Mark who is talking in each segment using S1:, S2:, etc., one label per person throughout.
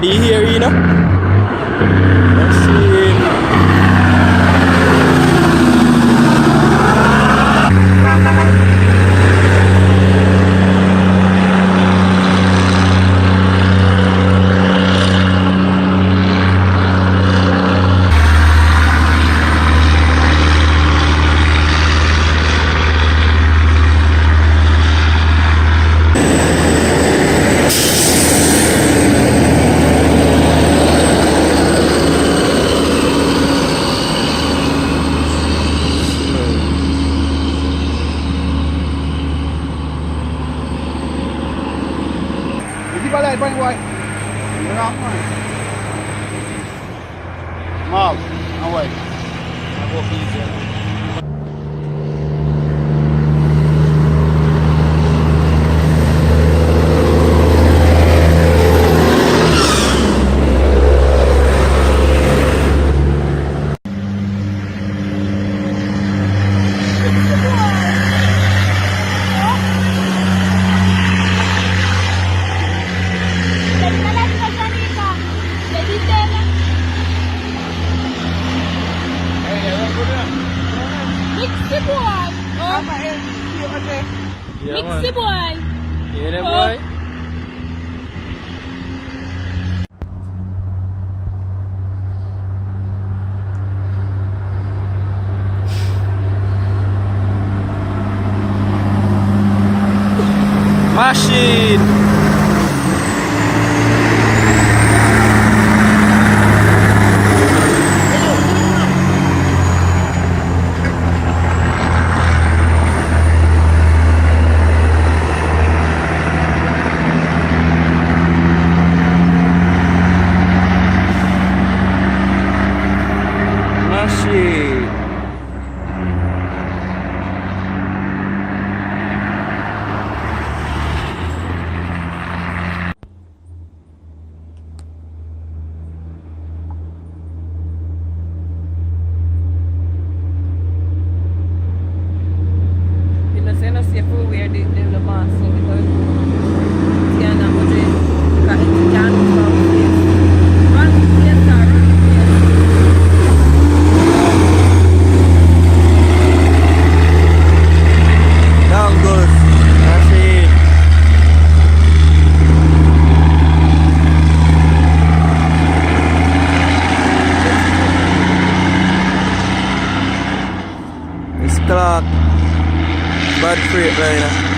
S1: Ready here, you know? Machine.
S2: Vai lá, vai. Mal, away. I walk easier.
S3: Mixy boy. Oh,
S1: Yeah,
S3: Mixy
S1: man.
S3: boy.
S1: Yeah, that
S3: Oh.
S1: boy. Machine. Machine.
S4: Inocente se for where the mass so because tiana moje ka tiana from this run yes sir
S1: Down goes machine. It's Clark. Bad freight liner.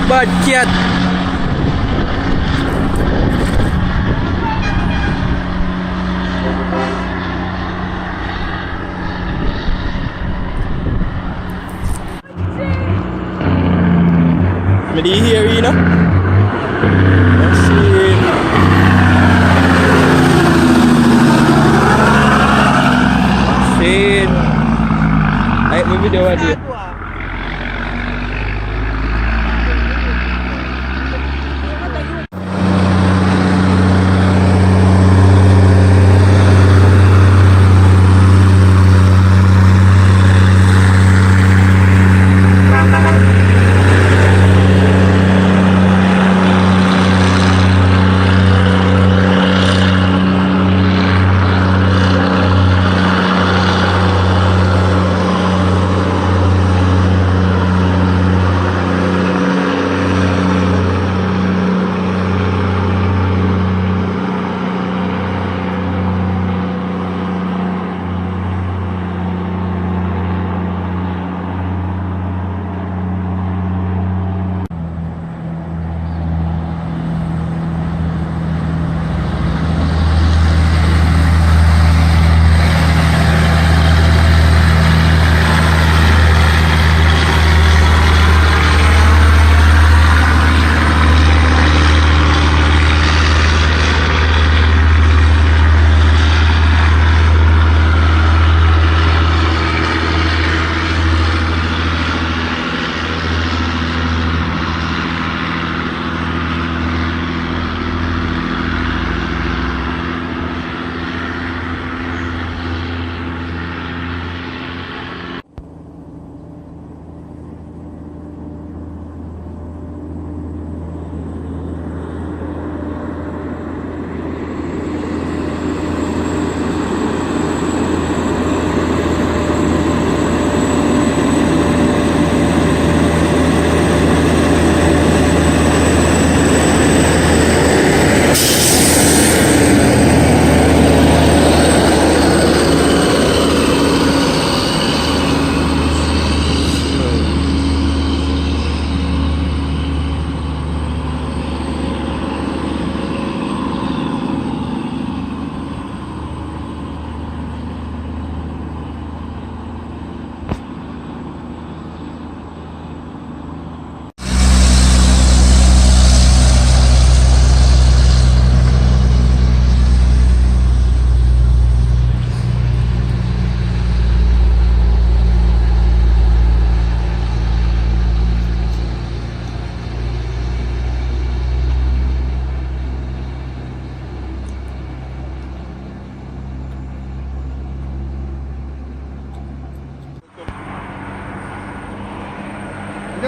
S1: Bad cat. Ready here, you know? Machine. Machine. Ayo, may video dia.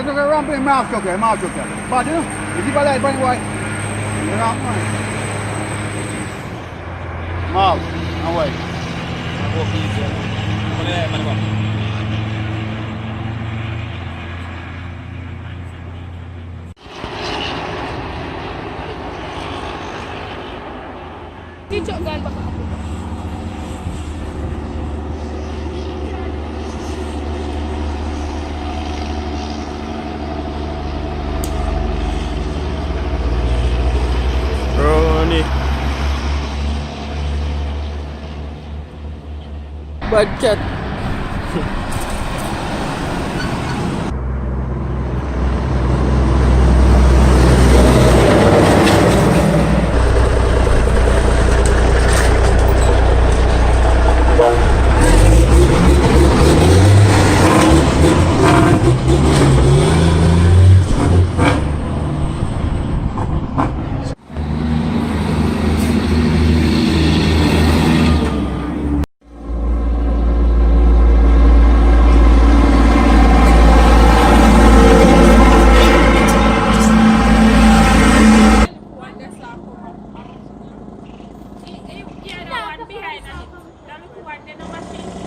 S2: okay, ramping, mask okay, mask okay. But you know, you keep a light on boy. You know, man. Mask, and white.
S5: I walk easy. Mana dia? Mana kau?
S3: Cicok kan bapak aku.
S1: Ronnie. Bad cat.
S3: Yeah, the one behind us. That look one, then no machine.